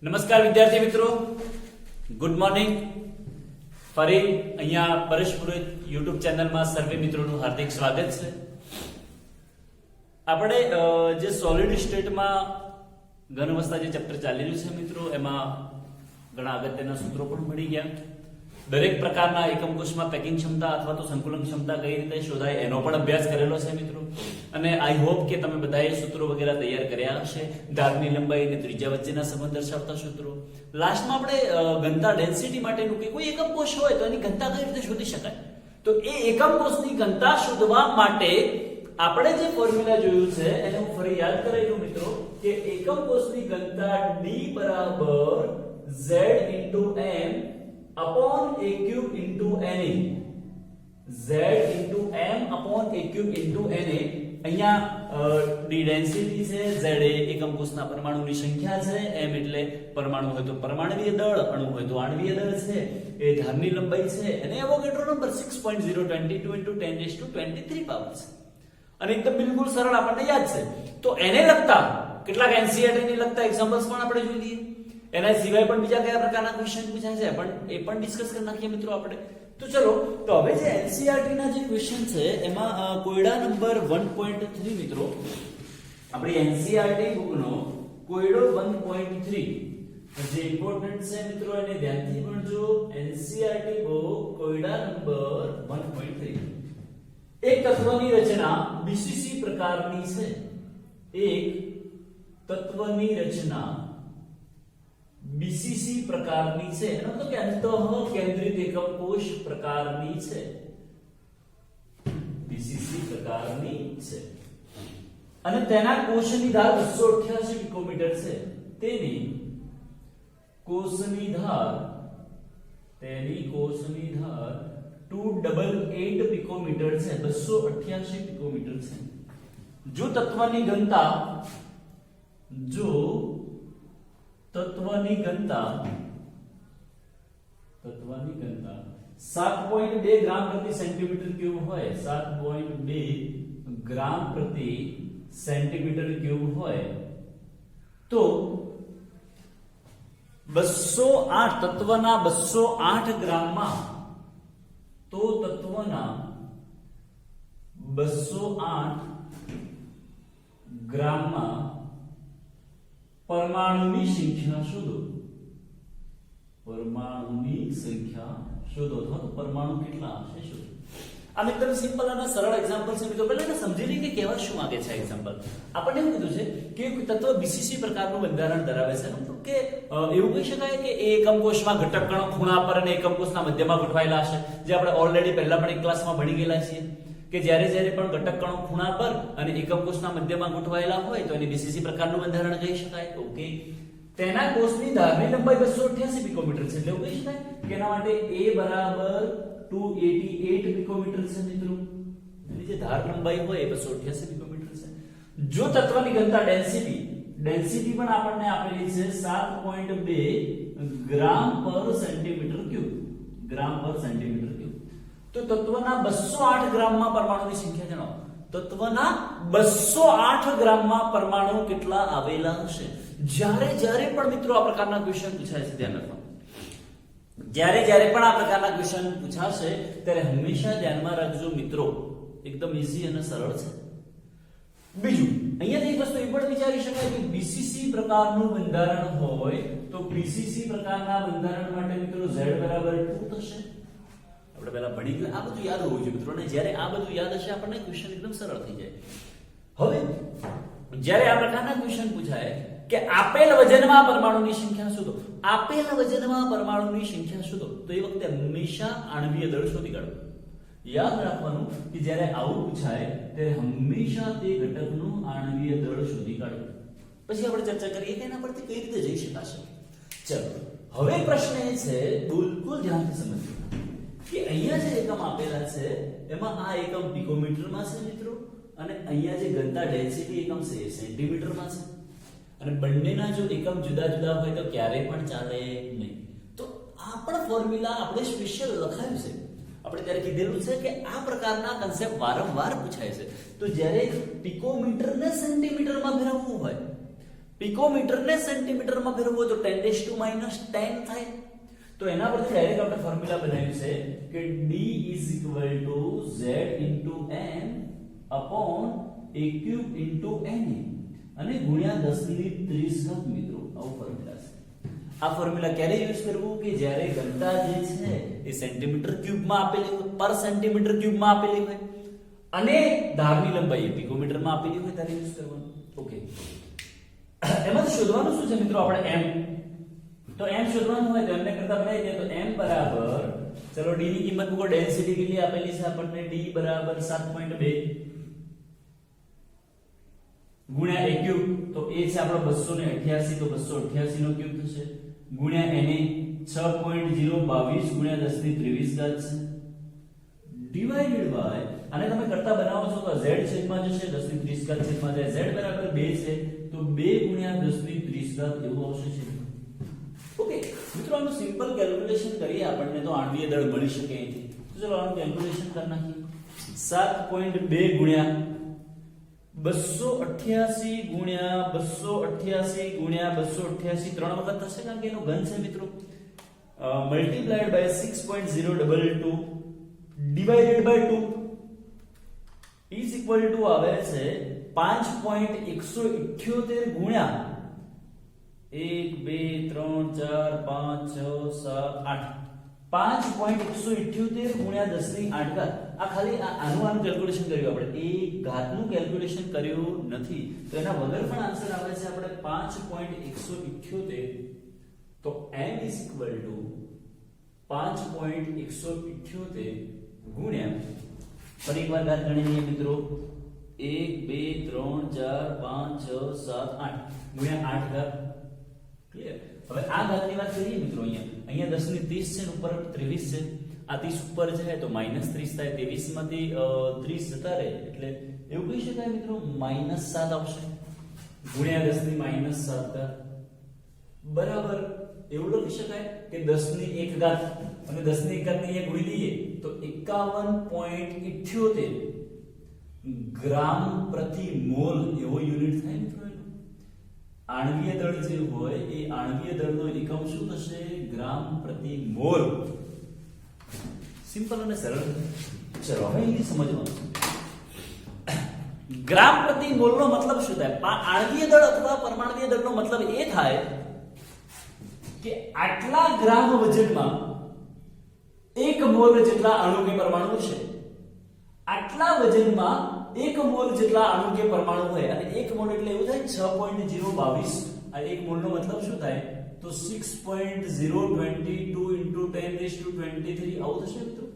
નમસ્કાર વિદ્યાર્થી મિત્રો, ગુડ મોર્નિંગ. ફરી અહીંયા પરેશ પુરોહિત યુટ્યુબ ચેનલમાં સર્વે મિત્રોનું હાર્દિક સ્વાગત છે. આપણે જે સોલિડ સ્ટેટમાં ઘન અવસ્થા જે ચેપ્ટર ચાલી રહ્યું છે મિત્રો, એમાં ઘણા અગત્યના સૂત્રો પણ મળી ગયા. દરેક પ્રકારના એકમ કોષમાં પેકિંગ ક્ષમતા અથવા તો સંકુલન ક્ષમતા કઈ રીતે શોધાય એનો પણ અભ્યાસ કરેલો છે મિત્રો. અને આઈ હોપ કે તમે બધાએ સૂત્રો વગેરે તૈયાર કર્યા હશે. ધારની લંબાઈ અને ત્રિજ્યા વચ્ચેના સંબંધ દર્શાવતા સૂત્રો. લાસ્ટમાં આપણે ઘનતા ડેન્સિટી માટેનું કે કોઈ એકમ કોષ હોય તો એની ઘનતા કઈ રીતે શોધી શકાય, તો એ એકમ કોષની ઘનતા શોધવા માટે આપણે જે ફોર્મ્યુલા જોયું છે એને હું ફરી યાદ કરાવી દઉં મિત્રો કે એકમ કોષની ઘનતા D બરાબર Z into m upon a cube into na. Z into m upon a cube into na. અહીંયા d ડેન્સિટી છે, z એ એકમ કોષના પરમાણુની સંખ્યા છે, m એટલે પરમાણુ હોય તો પરમાણુય દળ, અણુ હોય તો આણ્વીય દળ છે, એ ધારની લંબાઈ છે અને એવોગાડ્રો નંબર 6.022 into 10⁻23 પાવર છે. અને એકદમ બિલકુલ સરળ આપણને યાદ છે. તો એને લગતા કેટલાક એનસીઈઆરટી ને લગતા એક્ઝામ્પલ્સ પણ આપણે જોઈ લઈએ. એના સિવાય પણ બીજા કયા પ્રકારના ક્વેશ્ચન પૂછાય છે પણ એ પણ ડિસ્કસ કરી નાખીએ મિત્રો આપણે. તો ચલો, તો હવે જે એનસીઈઆરટી ના જે ક્વેશ્ચન છે એમાં કોયડા નંબર 1.3 મિત્રો, આપણી એનસીઈઆરટી બુક નો કોયડો 1.3 જે ઇમ્પોર્ટન્ટ છે મિત્રો, એને ધ્યાનથી ભણજો. એનસીઈઆરટી બુક કોયડા નંબર 1.3. એક તત્વની રચના બીસીસી પ્રકારની છે. એક તત્વની રચના બીસીસી પ્રકારની છે, એનો મતલબ કે અંતઃ કેન્દ્રિત એકમ કોષ પ્રકારની છે. બીસીસી પ્રકારની છે અને તેના કોષની ધાર 288 પિકોમીટર છે. તેની કોષની ધાર 288 પિકોમીટર છે, 288 પિકોમીટર છે. જો તત્વની ઘનતા 7.2 ગ્રામ પ્રતિ સેન્ટીમીટર ક્યુબ હોય, 7.2 ગ્રામ પ્રતિ સેન્ટીમીટર ક્યુબ હોય તો 208 તત્વના 208 ગ્રામમાં, તો તત્વના 208 ગ્રામમાં પરમાણુની સંખ્યા શોધો. પરમાણુની સંખ્યા શોધો અથવા તો પરમાણુ કેટલા હશે શોધો. આ એકદમ સિમ્પલ અને સરળ એક્ઝામ્પલ છે મિત્રો. પહેલા એને સમજી લઈએ કે કહેવા શું માંગે છે એક્ઝામ્પલ. આપણને એવું કીધું છે કે તત્વ બીસીસી પ્રકારનું બંધારણ ધરાવે છે, મતલબ કે એવું કહી શકાય કે એ એકમ કોષમાં ઘટક કણો ખૂણા પર અને એકમ કોષના મધ્યમાં ગોઠવાયેલા હશે, જે આપણે ઓલરેડી પહેલા પણ એક ક્લાસમાં ભણી ગયેલા છીએ કે જ્યારે પણ ઘટક કણો ખૂણા પર અને એકમ કોષના મધ્યમાં ગોઠવાયેલા હોય તો એને બીસીસી પ્રકારનું બંધારણ કહી શકાય. ઓકે, તેના કોષની ધારની લંબાઈ 288 પિકોમીટર છે, એટલે એવું કહી શકાય કે એના માટે a બરાબર 288 પિકોમીટર છે મિત્રો. એની જે ધાર લંબાઈ હોય એ 288 પિકોમીટર છે. જો તત્વની ઘનતા ડેન્સિટી પણ આપણને આપેલી છે 7.2 ગ્રામ પર સેન્ટીમીટર ક્યુબ, ગ્રામ પર સેન્ટીમીટર ક્યુબ. તો તત્વના 208 ગ્રામમાં પરમાણુની સંખ્યા જણાવો. તત્વના 208 ગ્રામમાં પરમાણુ કેટલા આવેલા હશે? જ્યારે પણ મિત્રો આ પ્રકારના ક્વેશ્ચન પૂછાય છે, ધ્યાન રાખો. જ્યારે પણ આ પ્રકારના ક્વેશ્ચન પૂછાશે ત્યારે હંમેશા ધ્યાનમાં રાખજો મિત્રો, એકદમ ઈઝી અને સરળ છે. બીજું, અહીંયાથી એક વસ્તુ એ પણ વિચારી શકાય કે બીસીસી પ્રકારનું બંધારણ હોય તો બીસીસી પ્રકારના બંધારણ માટે મિત્રો Z બરાબર 2 થશે. આપણે પહેલા ભણી ગયા, આ બધું યાદ હોવું જોઈએ મિત્રો, અને જ્યારે આ બધું યાદ હશે આપણને ક્વેશ્ચન એકદમ સરળ થઈ જાય. હવે જ્યારે આ પ્રકારના ક્વેશ્ચન પૂછાય કે આપેલ વજનમાં પરમાણુની સંખ્યા શોધો, આપેલ વજનમાં પરમાણુની સંખ્યા શોધો, તો એ વખતે હંમેશા આણ્વીય દળ શોધી કાઢો. યાદ રાખવાનું કે જ્યારે આવું પૂછાય ત્યારે હંમેશા તે ઘટકનું આણ્વીય દળ શોધી કાઢો. પછી આપણે ચર્ચા કરીએ કે એના પરથી કઈ રીતે જઈ શકાશે. ચલો, હવે પ્રશ્ન એ છે, બિલકુલ ધ્યાનથી સમજજો કે અહીંયા જે એકમ આપેલા છે એમાં આ એકમ પિકોમીટરમાં છે મિત્રો, અને અહીંયા જે ઘનતા ડેન્સિટી એકમ છે એ સેન્ટીમીટરમાં છે. અને બંનેના જો એકમ જુદા જુદા હોય તો ક્યારેય પણ ચાલે નહીં. તો આ પણ ફોર્મ્યુલા આપણે સ્પેશિયલ લખાયું છે. આપણે ત્યારે કીધેલું છે કે આ પ્રકારના કન્સેપ્ટ વારંવાર પૂછાય છે. તો જ્યારે પિકોમીટર ને સેન્ટીમીટરમાં ફેરવવું હોય पिकोमीटर ने सेंटीमीटर में फेरवવું હોય તો 10⁻10 થાય। તો એના પરથી ડાયરેક્ટ આપણે ફોર્મ્યુલા બનાવ્યું છે કે d z n upon a³ n અને ગુણ્યા 10⁻30 મિત્રો, આવો ફોર્મ્યુલા છે। આ ફોર્મ્યુલા ક્યારે યુઝ કરવું કે જ્યારે ઘનતા જે છે એ સેન્ટીમીટર ક્યુબ માં આપેલી હોય, પર સેન્ટીમીટર ક્યુબ માં આપેલી હોય અને ધારની લંબાઈ પિકોમીટર માં આપેલી હોય ત્યારે યુઝ કરવાનું। ઓકે, એમાં શોધવાનું શું છે મિત્રો આપણે m, તો m શોધવાનું હોય તો એમને કરતા બનાવી દે તો m બરાબર, ચલો d ની કિંમત મૂકો, ડેન્સિટી કેટલી આપેલી છે આપણને, d બરાબર 7.2 ગુણ્યા a ક્યુબ, તો a છે આપણો 288, તો 288 નો ક્યુબ થશે, ગુણ્યા na 6.022 ગુણ્યા 10⁻23 છે, ડિવાઇડેડ બાય, આને તમે કરતા બનાવો છો તો z છેદમાં જશે, 10⁻30 છેદમાં જાય, z બરાબર 2 છે તો 2 ગુણ્યા 10⁻30 એવું આવશે છે। ઓકે મિત્રો, આનું સિમ્પલ કેલ્ક્યુલેશન કરીએ આપણને તો આણ્વીય દળ મળી શકે અહીંથી। તો ચલો આનું કેલ્ક્યુલેશન કરી નાખીએ। 7.2 ગુણ્યા 288 ગુણ્યા 288 ગુણ્યા 288 ત્રણ વખત થશે કારણ કે એનો ઘન છે મિત્રો, multiplied by 6.022 divided by 2 is equal to આવે છે 5.178 ગુણ્યા 1 2 3 4 5 6 7 8 5.178 ગુણ્યા 10⁸ આ ખાલી આનું કેલ્ક્યુલેશન કર્યું આપણે, એ ઘાતનું કેલ્ક્યુલેશન કર્યું નથી, તો એના વગર પણ આન્સર આવે છે આપણે 5.178, તો m ઇઝ ઇક્વલ ટુ 5.178 ગુણ્યા, ફરી એકવાર ઘાત ગણી લઈએ મિત્રો, 1 2 3 4 5 6 7 8 ગુણ્યા 8 ઘાત, ક્લિયર। હવે આ ઘાતની વાત કરીએ મિત્રો, અહીંયા 10⁻30 છે ને ઉપર 23 છે, આ 30 ઉપર જાય તો -30 થાય, 23 માંથી 30 જતા રહે એટલે એવું કહી શકાય મિત્રો -7 આવશે, ગુણ્યા 10⁻7 બરાબર એવું લખી શકાય કે 10⁻1 ઘાત, અને 10⁻1 ઘાત ને અહીંયા ગુણી દઈએ તો 51.78 ગ્રામ પ્રતિ મોલ એવો યુનિટ થાય મિત્રો। આણ્વીય દળ જે હોય એ આણ્વીય દળનો એકમ શું થશે, ગ્રામ પ્રતિ મોલ। સિમ્પલ અને સરળ। ચલો હવે એ સમજવાનું, ગ્રામ પ્રતિ મોલનો મતલબ શું થાય, આણ્વીય દળ અથવા પરમાણ્વીય દળનો મતલબ એ થાય કે આટલા ગ્રામ વજનમાં 1 મોલ જેટલા અણુ કે પરમાણુ છે, આટલા વજનમાં 1 મોલ જેટલા અણુ કે પરમાણુ હોય, અને 1 મોલ એટલે એવું થાય 6.022, આ 1 મોલ નો મતલબ શું થાય તો 6.022 10⁻23 આવું થશે મિત્રો।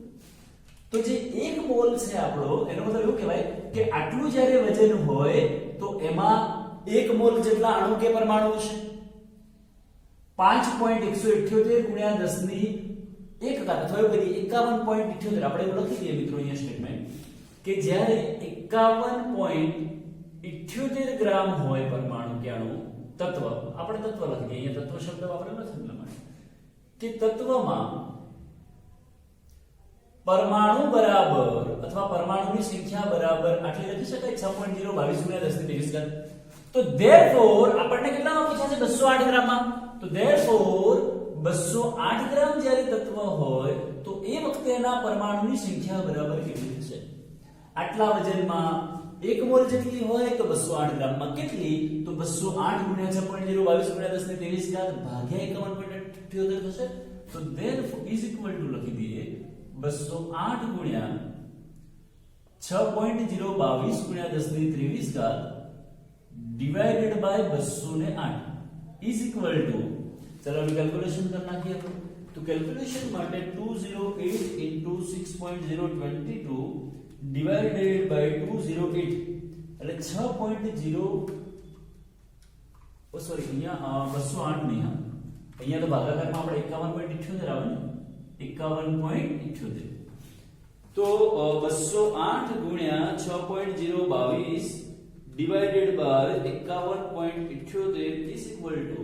તો જે 1 મોલ છે આપણો, એનો મતલબ એવું કહેવાય કે આટલું જ્યારે વજન હોય તો એમાં 1 મોલ જેટલા અણુ કે પરમાણુ હશે, 5.178 ગુણ્યા 10⁻1 ઘાત, અથવા એવું કહીએ 51.78, આપણે એવું લખી દઈએ મિત્રો અહીંયા સ્ટેટમેન્ટ કે જ્યારે 51.78 ગ્રામ હોય પરમાણુ કે અણુ તત્વ, આપણે તત્વ લખી દઈએ, અહીંયા તત્વ શબ્દ વાપરેલો છે એટલા માટે કે તત્વમાં પરમાણુ બરાબર અથવા પરમાણુની સંખ્યા બરાબર આટલી લખી શકાય 6.022 ગુણ્યા 10⁻23 તો ધેરફોર આપણને કેટલામાં પૂછ્યા છે 208 ગ્રામમાં, તો ધેરફોર 208 ગ્રામ જ્યારે તત્વ હોય તો એ વખતે એના પરમાણુની સંખ્યા બરાબર કેટલી થશે, આટલા વજનમાં 1 મોલ જેટલી હોય તો 208 ગ્રામમાં કેટલી, તો 208 ગુણ્યા 6.022 ગુણ્યા 10⁻23 ભાગ્યા 51.78 થશે, તો ધેરફોર ઇઝ ઇક્વલ ટુ લખી દઈએ 208 ગુણ્યા 6.022 ગુણ્યા 10⁻23 divided by 208 is equal to, ચલો હવે કેલ્ક્યુલેશન કરી નાખીએ આપણે, તો કેલ્ક્યુલેશન માટે 208 into 6.022 divided by 208 એટલે 6.0 સોરી અહીંયા 208 નહીં, અહીંયા તો ભાગાકારમાં આપણે 51.78 આવે ને, 51.78, તો 208 ગુણ્યા 6.022 divided by 51.78 is equal to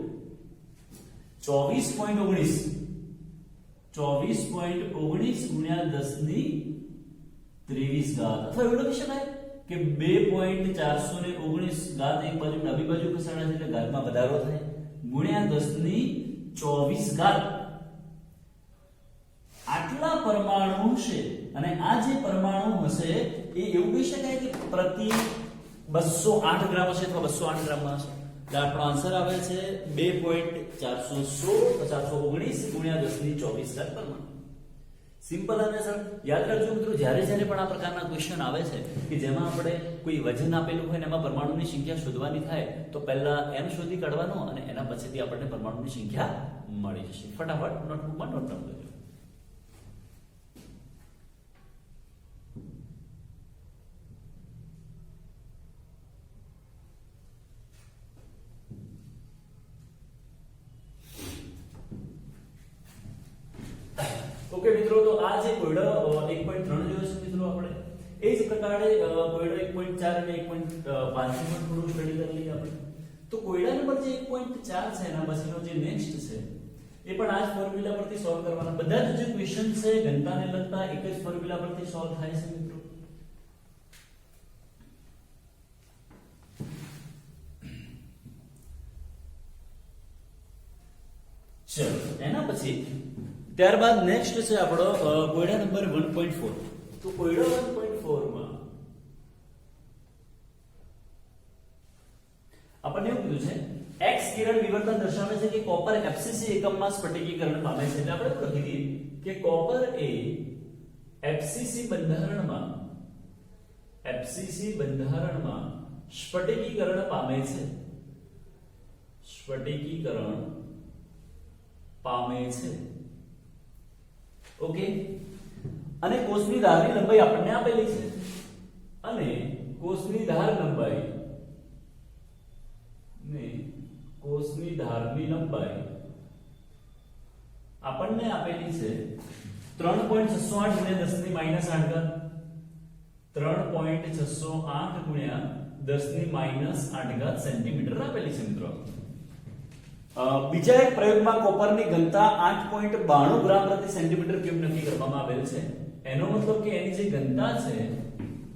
24.19 ગુણ્યા 10⁻23 અથવા એવું લખી શકાય કે 2.419 ઘાત એક બાજુ ડાબી બાજુ ખસેડે છે એટલે ઘાતમાં વધારો થાય ગુણ્યા 10 ની 24 ઘાત આટલા પરમાણુ છે અને આ જે પરમાણુ હશે એ એવું કહી શકાય કે પ્રતિ 208 ગ્રામ હશે અથવા 208 ગ્રામમાં હશે એટલે આપણો આન્સર આવે છે 2.419 ગુણ્યા 10 ની 24 ઘાત પરમાણુ સિમ્પલ અને સરળ યાદ રાખજો મિત્રો જ્યારે પણ આ પ્રકારના ક્વેશ્ચન આવે છે કે જેમાં આપણે કોઈ વજન આપેલું હોય ને એમાં પરમાણુની સંખ્યા શોધવાની થાય તો પહેલા m શોધી કાઢવાનો અને એના પછીથી આપણને પરમાણુની સંખ્યા મળી જશે ફટાફટ નોટબુકમાં નોટ ડાઉન કરજો ઓકે મિત્રો તો આ જે કોયડો 1.3 જોયો છે મિત્રો આપણે એ જ પ્રકારે કોયડો 1.4 અને 1.5 પણ થોડું સ્ટડી કરી લઈએ આપણે તો કોયડા નંબર જે 1.4 છે એના પછીનો જે નેક્સ્ટ છે એ પણ આ જ ફોર્મ્યુલા પરથી સોલ્વ કરવાના બધા જ જે ક્વેશ્ચન છે ઘનતાને લગતા એક જ ફોર્મ્યુલા પરથી સોલ્વ થાય છે મિત્રો ચલો એના પછી ત્યારબાદ નેક્સ્ટ છે આપણો કોયડા નંબર 1.4 તો કોયડા 1.4 માં આપણને એવું કીધું છે x કિરણ વિવર્તન દર્શાવે છે કે કોપર FCC એકમમાં સ્ફટિકીકરણ પામે છે એટલે આપણે લખી દઈએ કે કોપર એ FCC બંધારણમાં સ્ફટિકીકરણ પામે છે ઓકે અને કોષની ધારની લંબાઈ આપણને આપેલી છે અને કોષની ધાર લંબાઈ આપણને આપેલી છે 3.608 ગુણ્યા 10 ની -8 ઘાત 3.608 ગુણ્યા 10 ની -8 ઘાત સેન્ટીમીટર આપેલી છે મિત્રો બીજા એક પ્રયોગમાં કોપરની ઘનતા 8.92 ગ્રામ પ્રતિ સેન્ટીમીટર ક્યુબ નક્કી કરવામાં આવેલ છે એનો મતલબ કે એની જે ઘનતા છે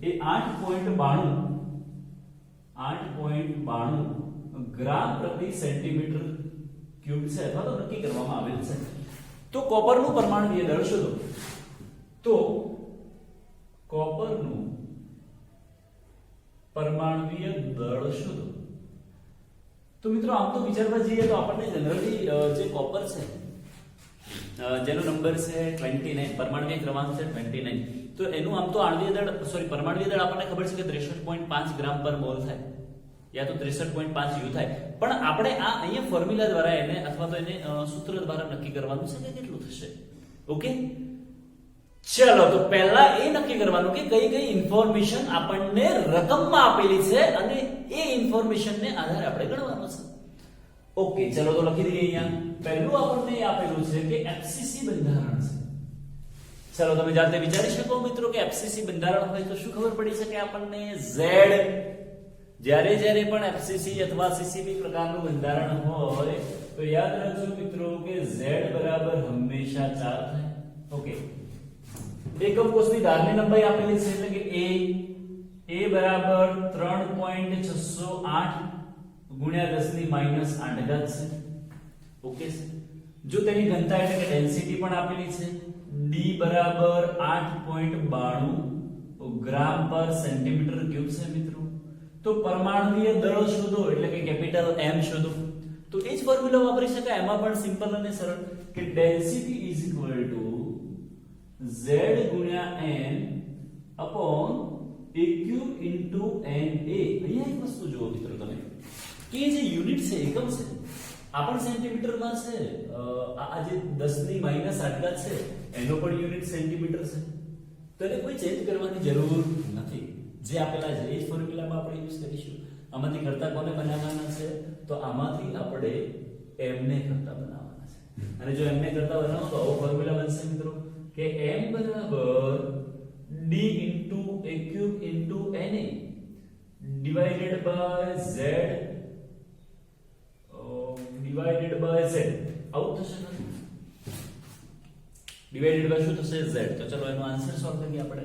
એ 8.92 ગ્રામ પ્રતિ સેન્ટીમીટર ક્યુબ છે અથવા તો નક્કી કરવામાં આવેલ છે તો કોપરનું પરમાણુય દળ શોધો તો કોપરનું પરમાણુય દળ શોધો તો મિત્રો આમ તો વિચારવા જઈએ તો આપણને જનરલી જે કોપર છે જેનો નંબર છે 29 પરમાણુય ક્રમાંક છે 29 તો એનું આમ તો આણ્વિય દળ પરમાણુય દળ આપણને ખબર છે કે 63.5 ગ્રામ પર મોલ થાય યા તો 63.5 યુ થાય પણ આપણે આ અહીંયા ફોર્મ્યુલા દ્વારા એને અથવા તો એને સૂત્ર દ્વારા નક્કી કરવાનું છે કે કેટલું થશે ઓકે ચલો તો પહેલા એ નક્કી કરવાનું કે કઈ કઈ ઇન્ફોર્મેશન આપણને રકમમાં આપેલી છે અને એ ઇન્ફોર્મેશનને આધારે આપણે ગણવાનું છે ઓકે ચલો તો લખી દઈએ અહીંયા પહેલું આપણને આપેલું છે કે FCC બંધારણ છે ચલો તમે જાતે વિચારી શકો મિત્રો કે FCC બંધારણ હોય તો શું ખબર પડી શકે આપણને Z જ્યારે પણ FCC અથવા CCB પ્રકારનું બંધારણ હોય તો યાદ રાખજો મિત્રો કે Z બરાબર હંમેશા 4 થાય ઓકે એકમ કોષની ધારની લંબાઈ આપેલી છે એટલે કે a બરાબર 3.608 ગુણ્યા 10 ની -8 ઘાત છે ઓકે જો તેની ઘનતા એટલે કે ડેન્સિટી પણ આપેલી છે d બરાબર 8.92 ગ્રામ પર સેન્ટીમીટર ક્યુબ છે મિત્રો તો પરમાણુય દળ શોધો એટલે કે કેપિટલ M શોધો તો એ જ ફોર્મ્યુલા વાપરી શકાય એમાં પણ સિમ્પલ અને સરળ કે density is equal two Z ગુણ્યા n upon a cube into na અહીંયા એક વસ્તુ જુઓ મિત્રો તમે કે જે યુનિટ છે એકમ છે આ પણ સેન્ટીમીટરમાં છે આ જે 10 ની -8 ઘાત છે એનો પણ યુનિટ સેન્ટીમીટર છે તો એને કોઈ ચેન્જ કરવાની જરૂર નથી જે આપેલા છે એ જ ફોર્મ્યુલામાં આપણે યુઝ કરીશું આમાંથી કરતા કોને બનાવવાના છે તો આમાંથી આપણે m ને કરતા બનાવવાના છે અને જો m ને કરતા બનાવો તો આવો ફોર્મ્યુલા બનશે મિત્રો કે m બરાબર d into a cube into na divided by z આવું થશે ને ડિવાઇડેડ બાય શું થશે z તો ચલો એનો આન્સર સોલ્વ કરીએ આપણે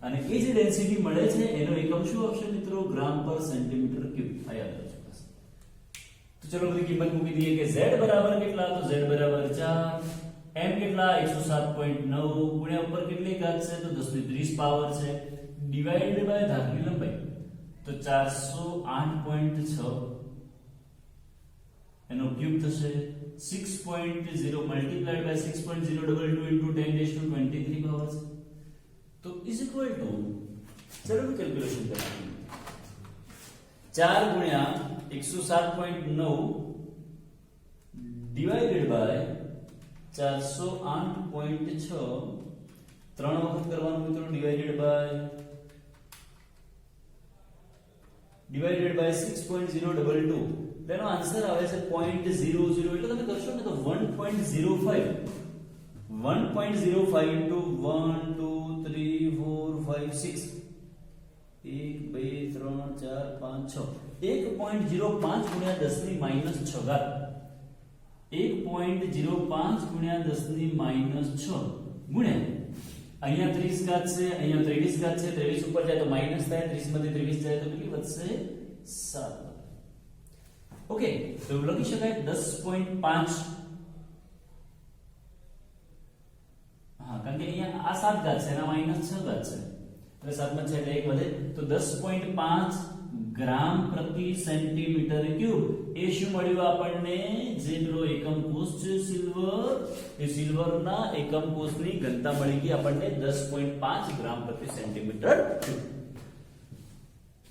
અને એ જે ડેન્સિટી મળે છે એનો એકમ શું આવશે મિત્રો? ગ્રામ પર સેન્ટીમીટર ક્યુબ. આ યાદ રાખજો. તો ચલો બધી કિંમત મૂકી દઈએ કે z બરાબર કેટલા? તો z બરાબર 4, m કેટલા? 107.9 ગુણ્યા ઉપર કેટલી ઘાત છે? તો 10 ની 30 પાવર છે, ડિવાઇડેડ બાય ધારની લંબાઈ તો 408.6 એનો ક્યુબ થશે 6.0 મલ્ટીપ્લાઈડ બાય 6.022 into 10⁻23 પાવર છે. તો ઇઝ ઇક્વલ ટુ, ચલો કેલ્ક્યુલેશન કરીએ, 4 ગુણ્યા 107.9 ડિવાઇડેડ બાય 408.6 3 વખત કરવાનું મિત્રો, ડિવાઇડેડ બાય 6.022 તેનો આન્સર આવે છે 0.00 એટલે તમે કરશો ને તો 1.05 into 1 2 3 4 5 6 1 2 3 4 5 6 1.05 ગુણ્યા 10 ની -6 ઘાત 1.05 ગુણ્યા 10 ની -6 ગુણ્યા અહીંયા 30 ઘાત છે, અહીંયા 23 ઘાત છે, 23 ઉપર જાય તો માઈનસ થાય, 30 માંથી 23 જાય તો કેટલી વધશે? 7. ઓકે, તો લખી શકાય 10.5. હા, કારણ કે અહીંયા આ 7 ઘાત છે, એના -6 ઘાત છે, એટલે 7 માં છે એટલે 1 વધે, તો 10.5 ગ્રામ પ્રતિ સેન્ટીમીટર ક્યુબ. એ શું મળ્યું આપણને? જે પેલો એકમ કોષ છે સિલ્વર, એ સિલ્વરના એકમ કોષની ઘનતા મળી ગઈ આપણને 10.5 ગ્રામ પ્રતિ સેન્ટીમીટર ક્યુબ.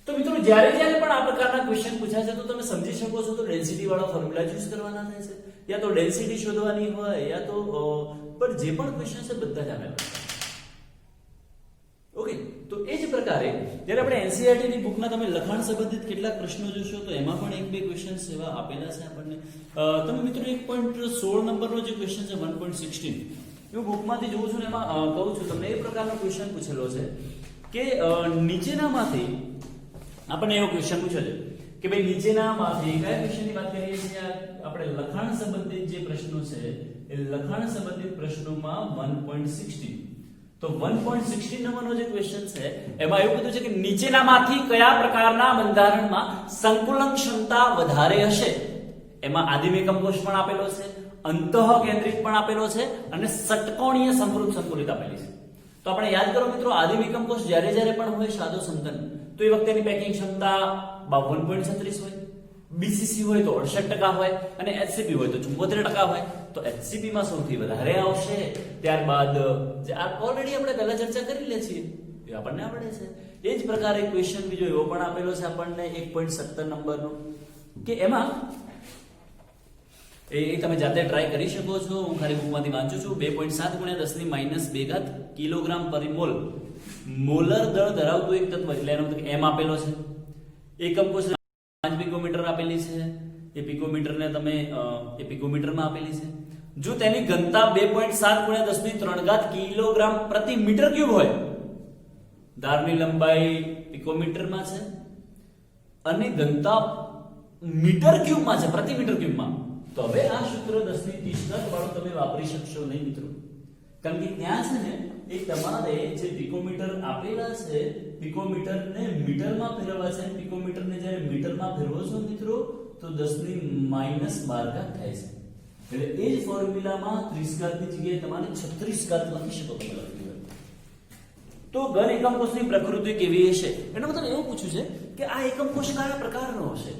તો મિત્રો જ્યારે પણ આ પ્રકારના ક્વેશ્ચન પૂછાય છે તો તમે સમજી શકો છો તો ડેન્સિટી વાળા ફોર્મ્યુલા યુઝ કરવાના થાય છે, યા તો ડેન્સિટી શોધવાની હોય, યા તો પણ જે પણ ક્વેશ્ચન છે બધા જ આવેલા. ઓકે, તો એ જ પ્રકારે જ્યારે આપણે NCERT ની બુકના તમે લખાણ સંબંધિત કેટલાક પ્રશ્નો જોશો તો એમાં પણ એક બે ક્વેશ્ચન્સ એવા આપેલા છે આપણને. તમે મિત્રો 1.16 નંબરનો જે ક્વેશ્ચન છે 1.16 હું બુકમાંથી જોઉં છું ને એમાં કહું છું તમને એ પ્રકારનો ક્વેશ્ચન પૂછેલો છે કે નીચેનામાંથી આપણને એવો ક્વેશ્ચન પૂછ્યો છે કે ભાઈ નીચેનામાંથી કયા ક્વેશ્ચનની વાત કરીએ છીએ? આપણે લખાણ સંબંધિત જે પ્રશ્નો છે એ લખાણ સંબંધિત પ્રશ્નોમાં 1.16. તો 1.16 નંબરનો જે ક્વેશ્ચન છે એમાં એવું કીધું છે કે નીચેનામાંથી કયા પ્રકારના બંધારણમાં સંકુલન ક્ષમતા વધારે હશે? એમાં આદિમ એકમ કોષ પણ આપેલો છે, અંતઃકેન્દ્રિત પણ આપેલો છે અને ષટકોણીય સમૃદ્ધ સંકુલિત આપેલી છે. તો આપણે યાદ કરો મિત્રો, આદિમ એકમ કોષ જ્યારે પણ હોય સાદો સંતન તો એ વખતેની પેકિંગ ક્ષમતા 52.36 હોય, બીસીસી હોય તો 68% હોય અને એચસીપી હોય તો 74% હોય. તો એચસીપી માં સૌથી વધારે આવશે. ત્યારબાદ જે ઓલરેડી આપણે પહેલા ચર્ચા કરી લે છીએ એ આપણને આવડે છે. એ જ પ્રકારે ક્વેશ્ચન બીજો એવો પણ આપેલો છે આપણને 1.17 નંબરનો કે એમાં એ તમે જાતે ટ્રાય કરી શકો છો, હું ખાલી બુકમાંથી વાંચું છું. 2.7 ગુણ્યા 10 ની -2 ઘાત કિલોગ્રામ પરિમોલ મોલર દળ ધરાવતું એક તત્વ, એટલે એનો મતલબ એમ આપેલો છે. એકમ કોષ 5 પિકોમીટર આપેલી છે, એ પિકોમીટરને તમે એ પિકોમીટરમાં આપેલી છે. જો તેની ઘનતા 2.7 ગુણ્યા 10 ની 3 ઘાત કિલોગ્રામ પ્રતિ મીટર ક્યુબ હોય, ધારની લંબાઈ પિકોમીટરમાં છે અને ઘનતા મીટર ક્યુબમાં છે, પ્રતિ મીટર ક્યુબમાં, તો હવે આ સૂત્ર 10 ની 30 વાળું તમે વાપરી શકશો નહીં મિત્રો, કારણ કે ત્યાં છે ને એ તમારે જે પિકોમીટર આપેલા છે પિકોમીટરને મીટરમાં ફેરવવા છે. પિકોમીટરને જ્યારે મીટરમાં ફેરવો છો મિત્રો તો 10 ની -12 ઘાત થાય છે. એટલે એ જ ફોર્મ્યુલામાં 30 ઘાતની જગ્યાએ તમારે 36 ઘાત લખી શકો તમે લખી હોય. તો ઘન એકમ કોષની પ્રકૃતિ કેવી હશે? એનો મતલબ એવું પૂછ્યું છે કે આ એકમ કોષ કયા પ્રકારનો હશે?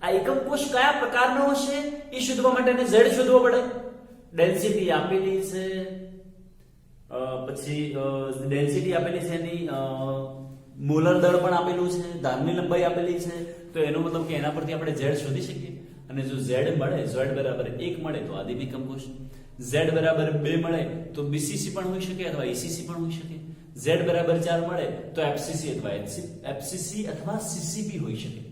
આ એકમ કોષ કયા પ્રકારનો હશે એ શોધવા માટે z શોધવો પડે. ડેન્સિટી આપેલી છે, પછી ડેન્સિટી આપેલી છે, એની મોલર દળ પણ આપેલું છે, ધારની લંબાઈ આપેલી છે. તો એનો મતલબ કે એના પરથી આપણે z શોધી શકીએ. અને જો z મળે, z બરાબર 1 મળે તો આદિમ એકમ કોષ, z બરાબર 2 મળે તો બીસીસી પણ હોઈ શકે અથવા ઈસીસી પણ હોઈ શકે, z બરાબર 4 મળે તો એફસીસી અથવા સીસીપી હોઈ શકે.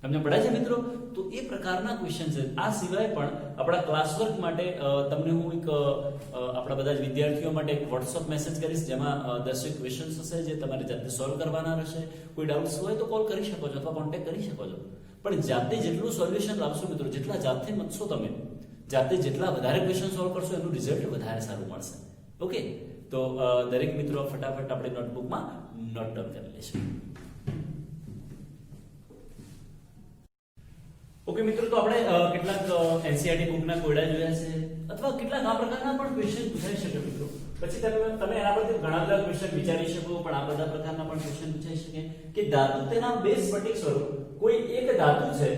તમને પડે છે મિત્રો? તો એ પ્રકારના ક્વેશ્ચન છે. આ સિવાય પણ આપણા ક્લાસ વર્ક માટે તમને હું એક આપણા બધા જ વિદ્યાર્થીઓ માટે એક WhatsApp મેસેજ કરીશ જેમાં 10 ક્વેશ્ચન્સ હશે જે તમારે જાતે સોલ્વ કરવાના રહેશે. કોઈ ડાઉટ્સ હોય તો કોલ કરી શકો છો અથવા કોન્ટેક્ટ કરી શકો છો. પણ જાતે જેટલું સોલ્યુશન લાવશો મિત્રો, જેટલા જાતે મથશો તમે, જાતે જેટલા વધારે ક્વેશ્ચન સોલ્વ કરશો એનું રિઝલ્ટ વધારે સારું મળશે. ઓકે, તો દરેક મિત્રો ફટાફટ આપણે નોટબુકમાં નોટ ડાઉન કરી લેશું. ઓકે મિત્રો, તો આપણે કેટલાક એનસીઈઆરટી બુકના કોયડા જોયા છે અથવા કેટલાક આ પ્રકારના પણ ક્વેશ્ચન પૂછાઈ શકે મિત્રો. પછી તમે એના પરથી ઘણા બધા ક્વેશ્ચન વિચારી શકો, પણ આ બધા પ્રકારના પણ ક્વેશ્ચન પૂછાઈ શકે કે ધાતુ તેના બે સ્ફટિક સ્વરૂપ, કોઈ એક ધાતુ છે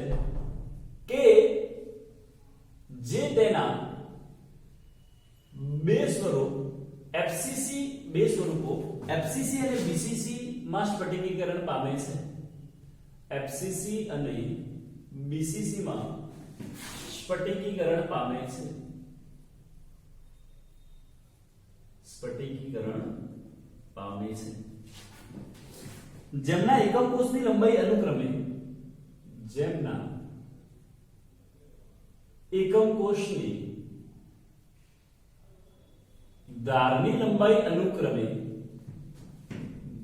કે જે તેના બે સ્વરૂપ એફસીસી, બે સ્વરૂપો એફસીસી અને બીસીસી માં સ્ફટિકીકરણ પામે છે. એફસીસી અને બીસીસી માં સ્ફટિકીકરણ પામે છે. સ્ફટિકીકરણ પામે છે જેમના એકમ કોષની લંબાઈ અનુક્રમે, જેમના એકમ કોષની ધારની લંબાઈ અનુક્રમે,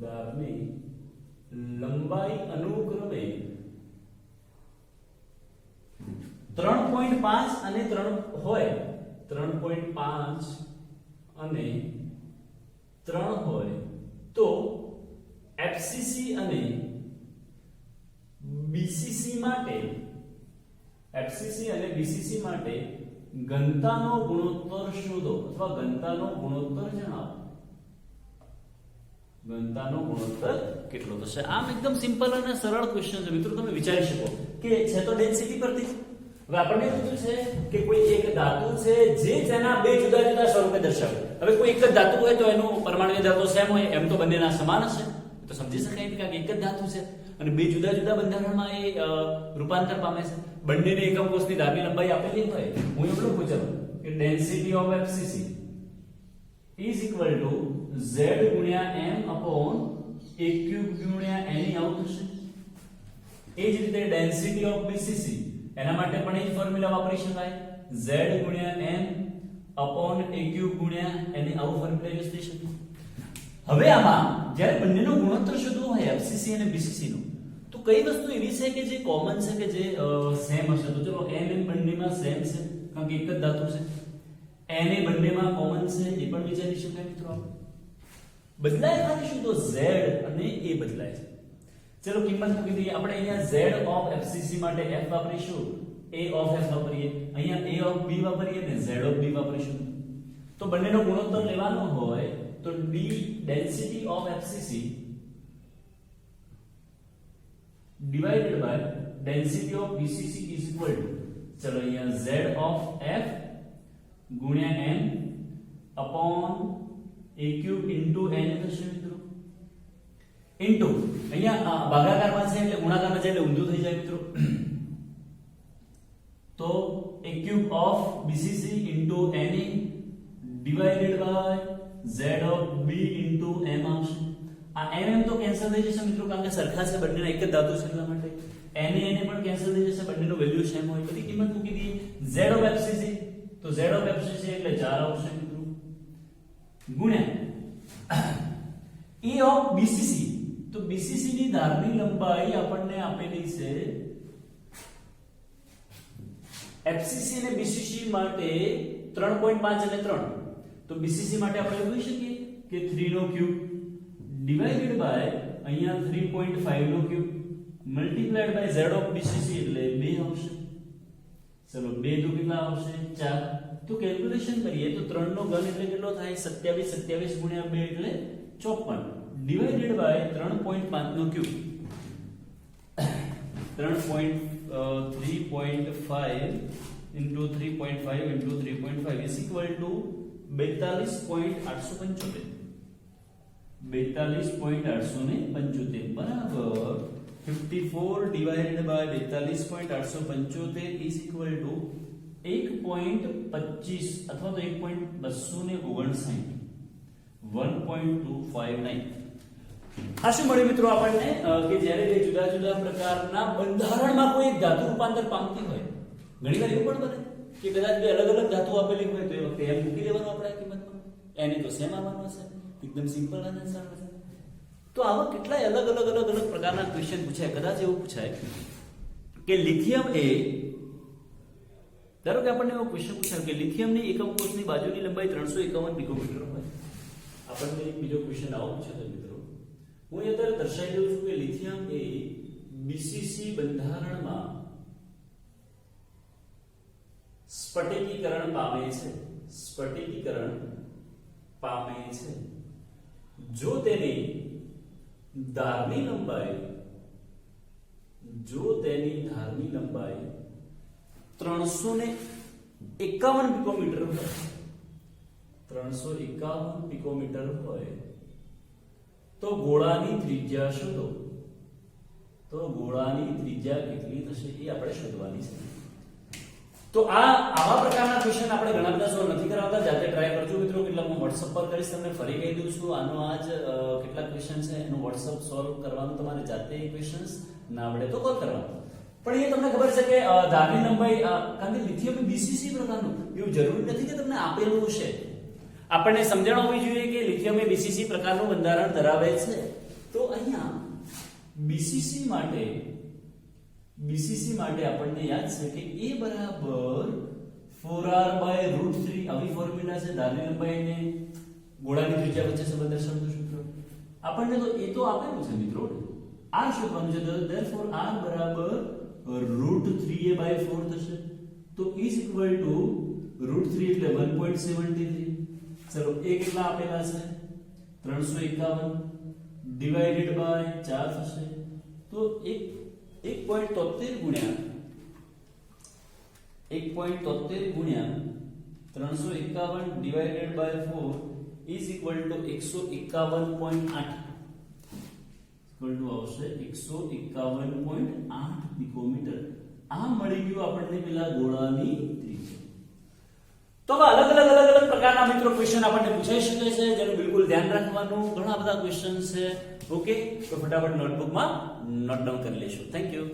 ધારની લંબાઈ અનુક્રમે 3.5 અને 3 હોય, 3.5 અને 3 હોય તો એફસીસી અને બીસીસી માટે, એફસીસી અને બીસીસી માટે ઘનતાનો ગુણોત્તર શોધો અથવા ઘનતાનો ગુણોત્તર જણાવો. ઘનતાનો ગુણોત્તર કેટલો થશે? આમ એકદમ સિમ્પલ અને સરળ ક્વેશ્ચન છે મિત્રો. તમે વિચારી શકો કે છે તો ડેન્સિટી પરથી. હવે આપણને કીધું છે કે કોઈ એક ધાતુ છે જે તેના બે જુદા જુદા સ્વરૂપે દર્શાવે. હવે કોઈ એક જ ધાતુ હોય તો એનું પરમાણુ ધાતુ સેમ હોય, એમ તો બંનેના સમાન હશે, તો સમજી શકાય કે એક જ ધાતુ છે અને બે જુદા જુદા બંધારણમાં એ રૂપાંતર પામે છે. બંનેને એકમ કોષની ધારની લંબાઈ આપેલી હોય, હું એટલું પૂછું કે density of FCC is equal two z ગુણ્યા m અપોન a ક્યુબ ગુણ્યા n આવું થશે. એ જ રીતે ડેન્સિટી ઓફ બીસીસી, એના માટે પણ એ જ ફોર્મ્યુલા વાપરી શકાય, z ગુણ્યા m અપોન a ક્યુબ ગુણ્યા n આવું ફોર્મ્યુલા યુઝ થઈ શકે. હવે આમાં જ્યારે બંનેનો ગુણોત્તર શોધવો હોય એફસીસી અને બીસીસી નો, તો કઈ વસ્તુ એવી છે કે જે કોમન છે, કે જે સેમ હશે? તો ચલો m બંનેમાં સેમ છે કારણ કે એક જ ધાતુ છે. n એ બંનેમાં કોમન છે, એ પણ વિચારી શકાય મિત્રો. બદલાય ખાલી શું? તો z અને a બદલાય છે. ચલો કિંમત મૂકી દઈએ આપણે. અહીંયા z ઓફ fcc માટે f વાપરીશું, a ઓફ f વાપરીએ, અહીંયા a ઓફ b વાપરીએ ને z ઓફ b વાપરીશું. તો બંનેનો ગુણોત્તર લેવાનો હોય તો d density of fcc divided by density of bcc is equal to, ચલો અહીંયા z of f ગુણ્યા n upon a cube into n થશે મિત્રો. ઇન્ટુ અહીંયા ભાગાકારમાં છે એટલે ગુણાકારમાં છે એટલે ઊંધું થઈ જાય મિત્રો. તો a cube of bcc into n divided by z of b into m આવશે. આ m તો કેન્સલ થઈ જશે મિત્રો કારણ કે સરખા છે, બંનેના એક જ ધાતુ છે એટલા માટે. n પણ કેન્સલ થઈ જશે, બંનેનો વેલ્યુ સેમ હોય. બધી કિંમત મૂકી દઈએ. z of fcc, તો z of fcc એટલે 4 આવશે મિત્રો, ગુણ્યા e of bcc, તો bcc ની ધારની લંબાઈ આપણને આપેલી છે fcc અને bcc માટે 3.5 અને 3, તો bcc માટે આપણે લખી શકીએ કે 3 નો ક્યુબ ડિવાઇડેડ બાય અહીંયા 3.5 નો cube multiplied by z of bcc એટલે 2 આવશે. ચલો 2 દુ કેટલા આવશે? 4. તો કેલ્ક્યુલેશન કરીએ તો 3 નો ઘન એટલે કેટલો થાય? 27. 27 ગુણ્યા 2 એટલે 54 ડિવાઇડેડ બાય 3.5 નો cube 3.5 into 3.5 into 3.5 is equal to 42.875. 42.875 બરાબર 54 divided by 42.875 is equal to 1.25 અથવા તો 1.259 1.259. આ શું મળ્યું મિત્રો આપણને કે જ્યારે બે જુદા જુદા પ્રકારના બંધારણમાં કોઈ એક ધાતુ રૂપાંતર પામતી હોય, ઘણીવાર એવું પણ બને કે કદાચ બે અલગ અલગ ધાતુ આપેલી હોય તો એ વખતે એમ મૂકી દેવાનું આપણે આ કિંમતમાં, એની તો સેમ આવવાનું હશે. એકદમ સિમ્પલ અને સરળ છે. તો આવા કેટલાય અલગ પ્રકારના ક્વેશ્ચન પૂછાય. કદાચ એવું પૂછાય કે લિથિયમ એ, ધારો કે આપણને એવો ક્વેશ્ચન પૂછાય કે લિથિયમની એકમ કોષની બાજુની લંબાઈ 351 પિકોમીટર હોય આપણને એક બીજો ક્વેશ્ચન આવો પૂછ્યો છે મિત્રો. હું એ અત્યારે દર્શાવી દઉં છું કે લિથિયમ એ બીસીસી બંધારણમાં સ્ફટિકીકરણ પામે છે. સ્ફટિકીકરણ પામે છે જો તેની ધારની લંબાઈ 351 પિકોમીટર હોય. 351 પિકોમીટર હોય તો ગોળાની ત્રિજ્યા શોધો. તો ગોળાની ત્રિજ્યા કેટલી થશે એ આપણે શોધવાની છે. તો આવા પ્રકારના ક્વેશ્ચન આપણે ઘણા બધા સોલ્વ નથી કરાવતા, જાતે ટ્રાય કરજો મિત્રો. કેટલા હું WhatsApp પર કરીશ, તમને ફરી કહી દઉં છું. આનો આજ કેટલા ક્વેશ્ચન છે એનું WhatsApp સોલ્વ કરવાનું તમારે જાતે. ક્વેશ્ચન્સ ના આવડે તો કોલ કરવાનો. પણ એ તમને ખબર છે કે ધારની લંબાઈ, કારણ કે લિથિયમ બીસીસી પ્રકારનું, એવું જરૂરી નથી કે તમને આપેલું છે. આપણને સમજણ હોવી જોઈએ કે લિથિયમ એ બીસીસી પ્રકારનું બંધારણ ધરાવે છે. તો અહીંયા બીસીસી માટે આપણને યાદ છે કે A બરાબર 4r/√3 આવી ફોર્મ્યુલા છે. ધારની લંબાઈ અને ગોળાની ત્રિજ્યા વચ્ચે સંબંધ દર્શાવતું સૂત્ર આપણને તો એ તો આપેલું છે મિત્રો. r શોધવાનું છે. therefore r બરાબર √3a/4 થશે. તો is equal to √3 એટલે 1.73. ચલો એ કેટલા આપેલા છે? 351 ડિવાઇડેડ બાય 4 થશે. તો 1.73 ગુણ્યા 351 divided by 4 is equal to 151.8 equal to આવશે 151.8 પિકોમીટર. આ મળી ગયું આપણને પેલા ગોળાની ત્રિજ્યા. તો અલગ અલગ પ્રકારના મિત્રો ક્વેશ્ચન આપણને પૂછાઈ શકે છે, જેનું બિલકુલ ધ્યાન રાખવાનું. ઘણા બધા ક્વેશ્ચન છે. ઓકે, તો ફટાફટ નોટબુકમાં નોટ ડાઉન કરી લેશો. Thank you.